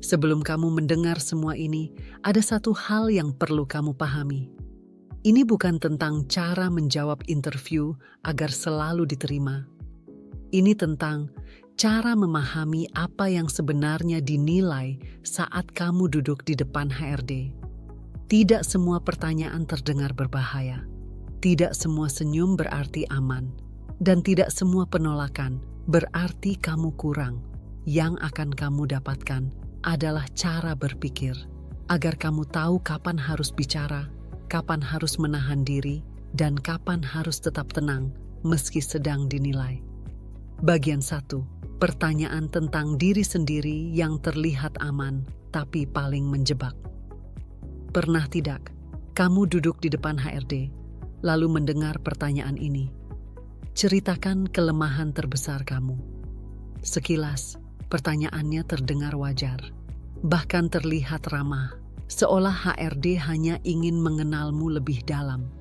Sebelum kamu mendengar semua ini, ada satu hal yang perlu kamu pahami. Ini bukan tentang cara menjawab interview agar selalu diterima. Ini tentang cara memahami apa yang sebenarnya dinilai saat kamu duduk di depan HRD. Tidak semua pertanyaan terdengar berbahaya. Tidak semua senyum berarti aman. Dan tidak semua penolakan berarti kamu kurang. Yang akan kamu dapatkan adalah cara berpikir, agar kamu tahu kapan harus bicara, kapan harus menahan diri, dan kapan harus tetap tenang meski sedang dinilai. Bagian 1. Pertanyaan tentang diri sendiri yang terlihat aman, tapi paling menjebak. Pernah tidak kamu duduk di depan HRD, lalu mendengar pertanyaan ini? Ceritakan kelemahan terbesar kamu. Sekilas, pertanyaannya terdengar wajar, bahkan terlihat ramah, seolah HRD hanya ingin mengenalmu lebih dalam.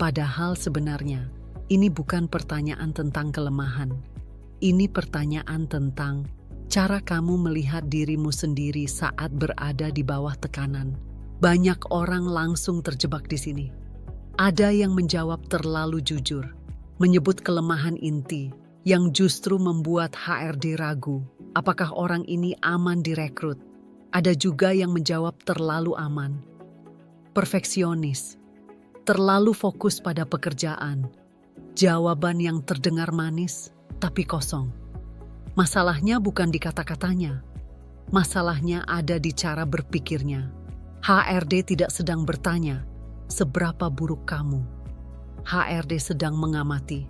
Padahal sebenarnya, ini bukan pertanyaan tentang kelemahan. Ini pertanyaan tentang cara kamu melihat dirimu sendiri saat berada di bawah tekanan. Banyak orang langsung terjebak di sini. Ada yang menjawab terlalu jujur, menyebut kelemahan inti yang justru membuat HRD ragu apakah orang ini aman direkrut. Ada juga yang menjawab terlalu aman, perfeksionis, terlalu fokus pada pekerjaan, jawaban yang terdengar manis tapi kosong. Masalahnya bukan di kata-katanya, masalahnya ada di cara berpikirnya. HRD tidak sedang bertanya, seberapa buruk kamu? HRD sedang mengamati,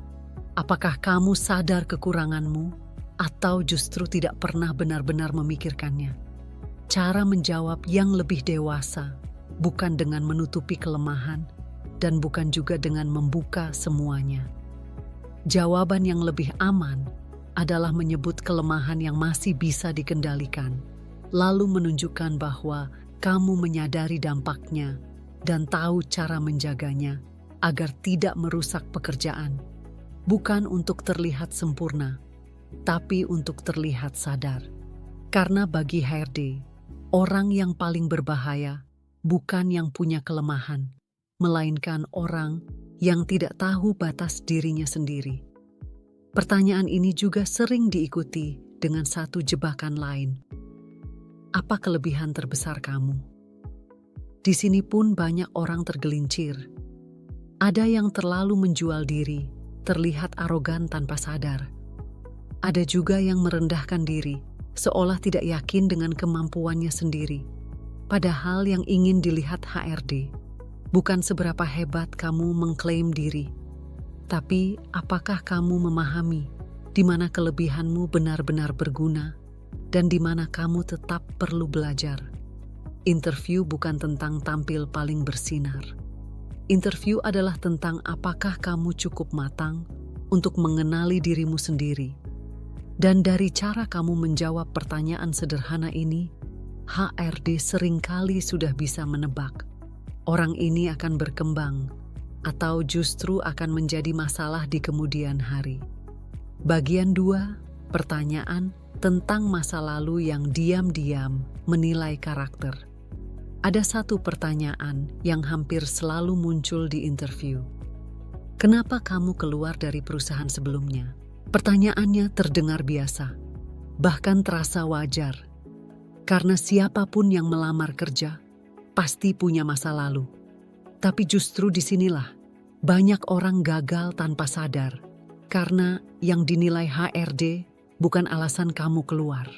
apakah kamu sadar kekuranganmu atau justru tidak pernah benar-benar memikirkannya? Cara menjawab yang lebih dewasa, bukan dengan menutupi kelemahan dan bukan juga dengan membuka semuanya. Jawaban yang lebih aman adalah menyebut kelemahan yang masih bisa dikendalikan, lalu menunjukkan bahwa kamu menyadari dampaknya dan tahu cara menjaganya agar tidak merusak pekerjaan. Bukan untuk terlihat sempurna, tapi untuk terlihat sadar. Karena bagi HRD, orang yang paling berbahaya bukan yang punya kelemahan, melainkan orang yang tidak tahu batas dirinya sendiri. Pertanyaan ini juga sering diikuti dengan satu jebakan lain. Apa kelebihan terbesar kamu? Di sini pun banyak orang tergelincir. Ada yang terlalu menjual diri, terlihat arogan tanpa sadar. Ada juga yang merendahkan diri, seolah tidak yakin dengan kemampuannya sendiri. Padahal yang ingin dilihat HRD bukan seberapa hebat kamu mengklaim diri, tapi apakah kamu memahami di mana kelebihanmu benar-benar berguna dan di mana kamu tetap perlu belajar. Interview bukan tentang tampil paling bersinar. Interview adalah tentang apakah kamu cukup matang untuk mengenali dirimu sendiri. Dan dari cara kamu menjawab pertanyaan sederhana ini, HRD seringkali sudah bisa menebak orang ini akan berkembang atau justru akan menjadi masalah di kemudian hari. Bagian 2, pertanyaan tentang masa lalu yang diam-diam menilai karakter. Ada satu pertanyaan yang hampir selalu muncul di interview. Kenapa kamu keluar dari perusahaan sebelumnya? Pertanyaannya terdengar biasa, bahkan terasa wajar. Karena siapapun yang melamar kerja pasti punya masa lalu. Tapi justru disinilah banyak orang gagal tanpa sadar. Karena yang dinilai HRD bukan alasan kamu keluar.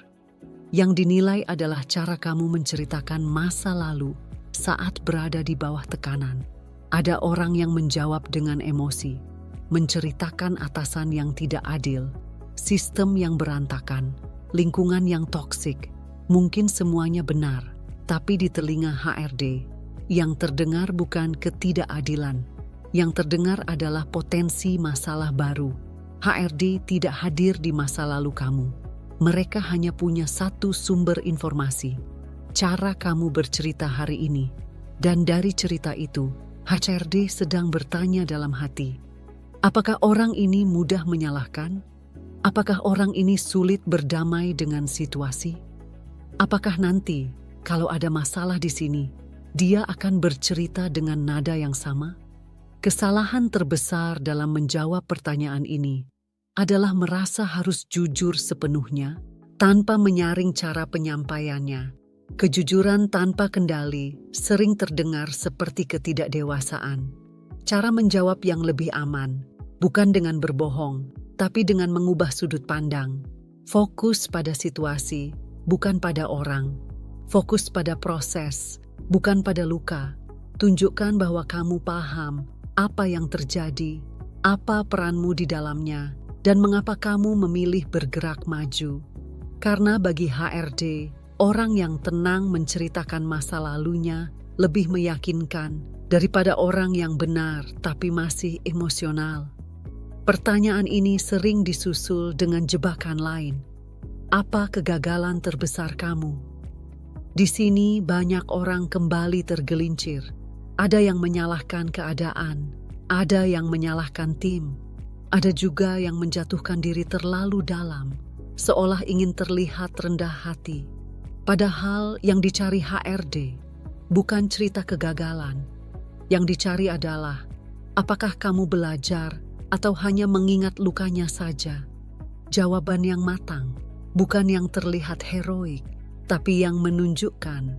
Yang dinilai adalah cara kamu menceritakan masa lalu saat berada di bawah tekanan. Ada orang yang menjawab dengan emosi, menceritakan atasan yang tidak adil, sistem yang berantakan, lingkungan yang toksik. Mungkin semuanya benar, tapi di telinga HRD, yang terdengar bukan ketidakadilan. Yang terdengar adalah potensi masalah baru. HRD tidak hadir di masa lalu kamu. Mereka hanya punya satu sumber informasi, cara kamu bercerita hari ini. Dan dari cerita itu, HRD sedang bertanya dalam hati, apakah orang ini mudah menyalahkan? Apakah orang ini sulit berdamai dengan situasi? Apakah nanti kalau ada masalah di sini, dia akan bercerita dengan nada yang sama? Kesalahan terbesar dalam menjawab pertanyaan ini adalah merasa harus jujur sepenuhnya tanpa menyaring cara penyampaiannya. Kejujuran tanpa kendali sering terdengar seperti ketidakdewasaan. Cara menjawab yang lebih aman, bukan dengan berbohong, tapi dengan mengubah sudut pandang. Fokus pada situasi, bukan pada orang. Fokus pada proses, bukan pada luka. Tunjukkan bahwa kamu paham apa yang terjadi, apa peranmu di dalamnya, dan mengapa kamu memilih bergerak maju. Karena bagi HRD, orang yang tenang menceritakan masa lalunya lebih meyakinkan daripada orang yang benar tapi masih emosional. Pertanyaan ini sering disusul dengan jebakan lain. Apa kegagalan terbesar kamu? Di sini banyak orang kembali tergelincir. Ada yang menyalahkan keadaan, ada yang menyalahkan tim, ada juga yang menjatuhkan diri terlalu dalam, seolah ingin terlihat rendah hati. Padahal yang dicari HRD bukan cerita kegagalan. Yang dicari adalah, apakah kamu belajar atau hanya mengingat lukanya saja? Jawaban yang matang, bukan yang terlihat heroik, tapi yang menunjukkan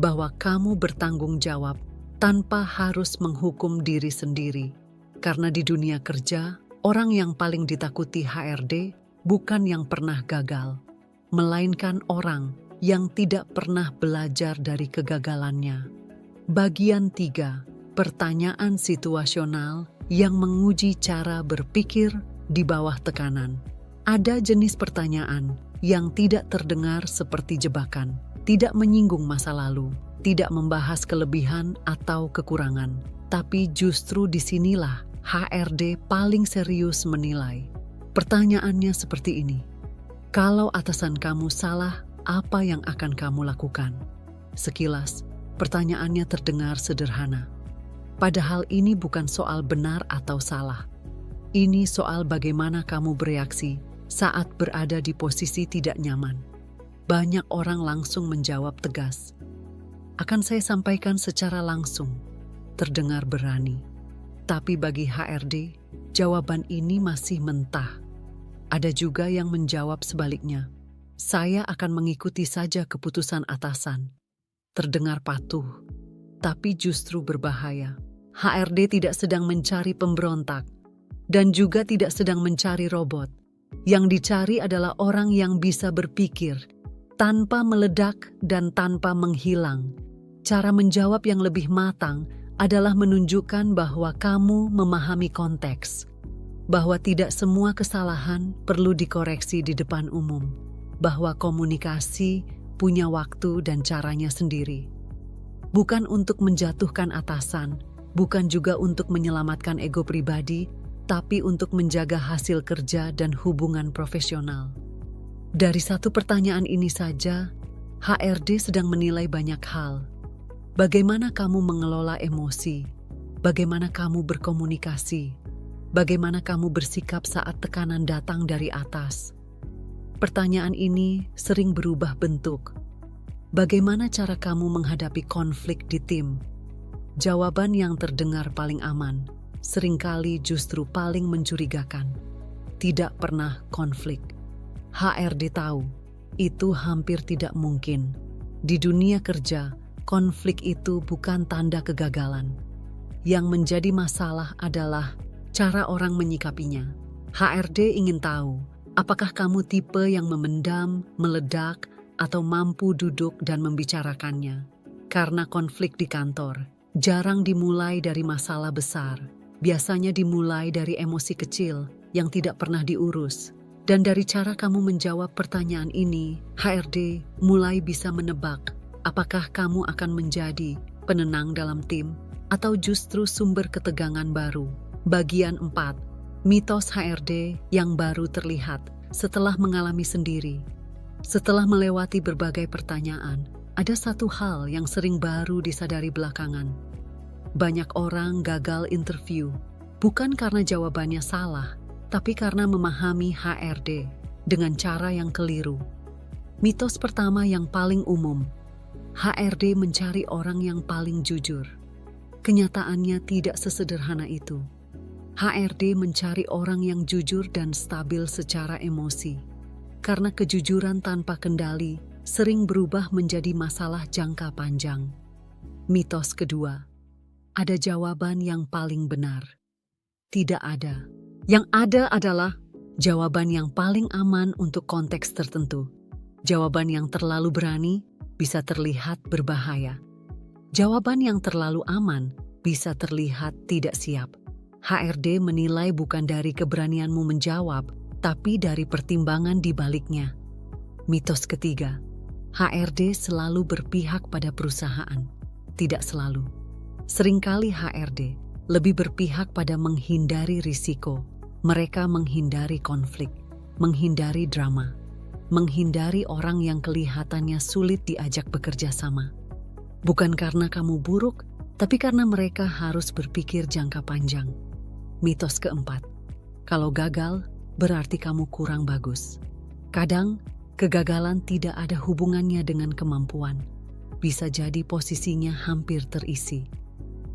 bahwa kamu bertanggung jawab tanpa harus menghukum diri sendiri. Karena di dunia kerja, orang yang paling ditakuti HRD bukan yang pernah gagal, melainkan orang yang tidak pernah belajar dari kegagalannya. Bagian 3. Pertanyaan situasional yang menguji cara berpikir di bawah tekanan. Ada jenis pertanyaan yang tidak terdengar seperti jebakan, tidak menyinggung masa lalu, tidak membahas kelebihan atau kekurangan. Tapi justru disinilah HRD paling serius menilai. Pertanyaannya seperti ini. Kalau atasan kamu salah, apa yang akan kamu lakukan? Sekilas, pertanyaannya terdengar sederhana. Padahal ini bukan soal benar atau salah. Ini soal bagaimana kamu bereaksi saat berada di posisi tidak nyaman. Banyak orang langsung menjawab tegas. Akan saya sampaikan secara langsung. Terdengar berani. Tapi bagi HRD, jawaban ini masih mentah. Ada juga yang menjawab sebaliknya. Saya akan mengikuti saja keputusan atasan. Terdengar patuh, tapi justru berbahaya. HRD tidak sedang mencari pemberontak dan juga tidak sedang mencari robot. Yang dicari adalah orang yang bisa berpikir tanpa meledak dan tanpa menghilang. Cara menjawab yang lebih matang adalah menunjukkan bahwa kamu memahami konteks, bahwa tidak semua kesalahan perlu dikoreksi di depan umum, bahwa komunikasi punya waktu dan caranya sendiri. Bukan untuk menjatuhkan atasan, bukan juga untuk menyelamatkan ego pribadi, tapi untuk menjaga hasil kerja dan hubungan profesional. Dari satu pertanyaan ini saja, HRD sedang menilai banyak hal. Bagaimana kamu mengelola emosi? Bagaimana kamu berkomunikasi? Bagaimana kamu bersikap saat tekanan datang dari atas? Pertanyaan ini sering berubah bentuk. Bagaimana cara kamu menghadapi konflik di tim? Jawaban yang terdengar paling aman, seringkali justru paling mencurigakan. Tidak pernah konflik. HRD tahu, itu hampir tidak mungkin. Di dunia kerja, konflik itu bukan tanda kegagalan. Yang menjadi masalah adalah cara orang menyikapinya. HRD ingin tahu, apakah kamu tipe yang memendam, meledak, atau mampu duduk dan membicarakannya. Karena konflik di kantor jarang dimulai dari masalah besar. Biasanya dimulai dari emosi kecil yang tidak pernah diurus. Dan dari cara kamu menjawab pertanyaan ini, HRD mulai bisa menebak apakah kamu akan menjadi penenang dalam tim atau justru sumber ketegangan baru. Bagian 4. Mitos HRD yang baru terlihat setelah mengalami sendiri. Setelah melewati berbagai pertanyaan, ada satu hal yang sering baru disadari belakangan. Banyak orang gagal interview, bukan karena jawabannya salah, tapi karena memahami HRD dengan cara yang keliru. Mitos pertama yang paling umum, HRD mencari orang yang paling jujur. Kenyataannya tidak sesederhana itu. HRD mencari orang yang jujur dan stabil secara emosi. Karena kejujuran tanpa kendali sering berubah menjadi masalah jangka panjang. Mitos kedua, ada jawaban yang paling benar. Tidak ada. Yang ada adalah jawaban yang paling aman untuk konteks tertentu. Jawaban yang terlalu berani bisa terlihat berbahaya. Jawaban yang terlalu aman bisa terlihat tidak siap. HRD menilai bukan dari keberanianmu menjawab, tapi dari pertimbangan di baliknya. Mitos ketiga, HRD selalu berpihak pada perusahaan. Tidak selalu. Seringkali HRD lebih berpihak pada menghindari risiko. Mereka menghindari konflik, menghindari drama, menghindari orang yang kelihatannya sulit diajak bekerja sama. Bukan karena kamu buruk, tapi karena mereka harus berpikir jangka panjang. Mitos keempat, kalau gagal, berarti kamu kurang bagus. Kadang, kegagalan tidak ada hubungannya dengan kemampuan. Bisa jadi posisinya hampir terisi.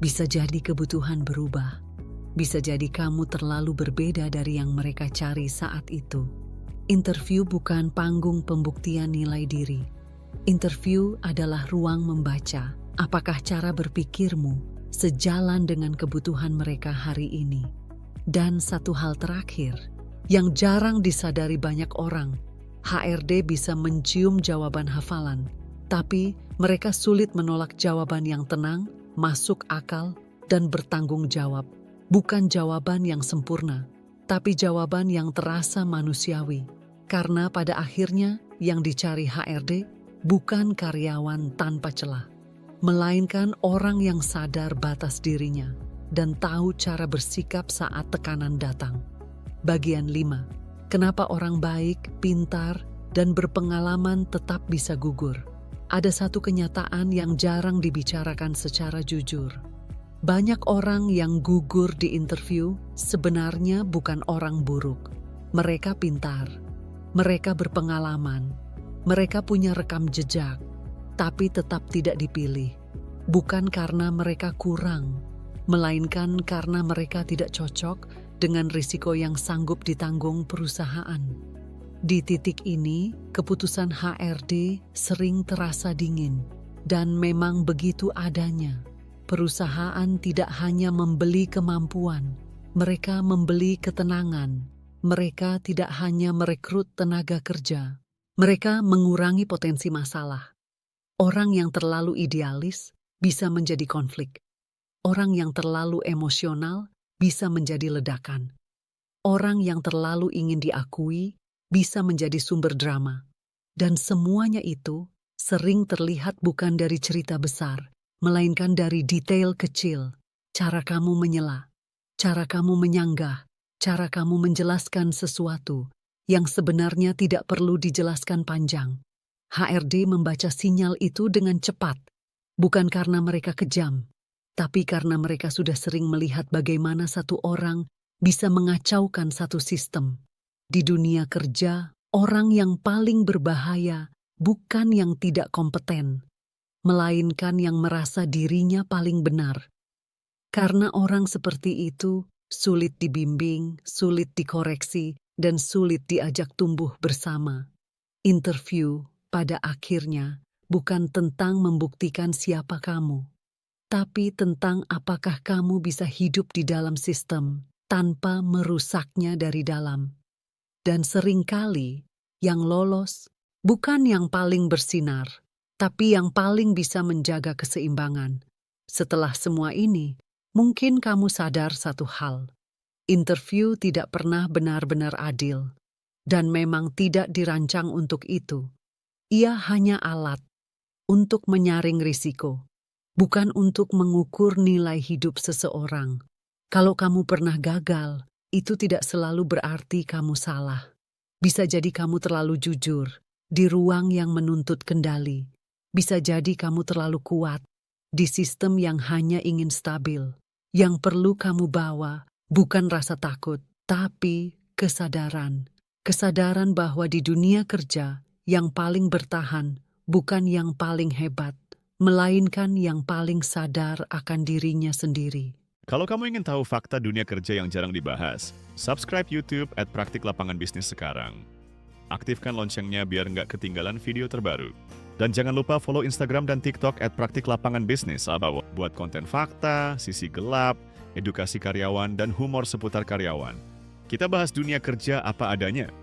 Bisa jadi kebutuhan berubah. Bisa jadi kamu terlalu berbeda dari yang mereka cari saat itu. Interview bukan panggung pembuktian nilai diri. Interview adalah ruang membaca apakah cara berpikirmu sejalan dengan kebutuhan mereka hari ini. Dan satu hal terakhir, yang jarang disadari banyak orang, HRD bisa mencium jawaban hafalan, tapi mereka sulit menolak jawaban yang tenang, masuk akal, dan bertanggung jawab. Bukan jawaban yang sempurna, tapi jawaban yang terasa manusiawi. Karena pada akhirnya yang dicari HRD bukan karyawan tanpa celah, melainkan orang yang sadar batas dirinya dan tahu cara bersikap saat tekanan datang. Bagian 5. Kenapa orang baik, pintar, dan berpengalaman tetap bisa gugur? Ada satu kenyataan yang jarang dibicarakan secara jujur. Banyak orang yang gugur di interview sebenarnya bukan orang buruk. Mereka pintar, mereka berpengalaman, mereka punya rekam jejak, tapi tetap tidak dipilih. Bukan karena mereka kurang, melainkan karena mereka tidak cocok dengan risiko yang sanggup ditanggung perusahaan. Di titik ini, keputusan HRD sering terasa dingin, dan memang begitu adanya. Perusahaan tidak hanya membeli kemampuan, mereka membeli ketenangan. Mereka tidak hanya merekrut tenaga kerja, mereka mengurangi potensi masalah. Orang yang terlalu idealis bisa menjadi konflik. Orang yang terlalu emosional bisa menjadi ledakan. Orang yang terlalu ingin diakui bisa menjadi sumber drama. Dan semuanya itu sering terlihat bukan dari cerita besar, melainkan dari detail kecil. Cara kamu menyela, cara kamu menyanggah, cara kamu menjelaskan sesuatu yang sebenarnya tidak perlu dijelaskan panjang. HRD membaca sinyal itu dengan cepat, bukan karena mereka kejam, tapi karena mereka sudah sering melihat bagaimana satu orang bisa mengacaukan satu sistem. Di dunia kerja, orang yang paling berbahaya bukan yang tidak kompeten, melainkan yang merasa dirinya paling benar. Karena orang seperti itu sulit dibimbing, sulit dikoreksi, dan sulit diajak tumbuh bersama. Interview pada akhirnya bukan tentang membuktikan siapa kamu, tapi tentang apakah kamu bisa hidup di dalam sistem tanpa merusaknya dari dalam. Dan seringkali yang lolos bukan yang paling bersinar, tapi yang paling bisa menjaga keseimbangan. Setelah semua ini, mungkin kamu sadar satu hal. Interview tidak pernah benar-benar adil, dan memang tidak dirancang untuk itu. Ia hanya alat untuk menyaring risiko, bukan untuk mengukur nilai hidup seseorang. Kalau kamu pernah gagal, itu tidak selalu berarti kamu salah. Bisa jadi kamu terlalu jujur di ruang yang menuntut kendali. Bisa jadi kamu terlalu kuat di sistem yang hanya ingin stabil. Yang perlu kamu bawa bukan rasa takut, tapi kesadaran. Kesadaran bahwa di dunia kerja Yang paling bertahan bukan yang paling hebat, melainkan yang paling sadar akan dirinya sendiri. Kalau kamu ingin tahu fakta dunia kerja yang jarang dibahas, subscribe YouTube @Praktik Lapangan Bisnis sekarang. Aktifkan loncengnya biar nggak ketinggalan video terbaru. Dan jangan lupa follow Instagram dan TikTok @Praktik Lapangan Bisnis buat konten fakta, sisi gelap, edukasi karyawan, dan humor seputar karyawan. Kita bahas dunia kerja apa adanya.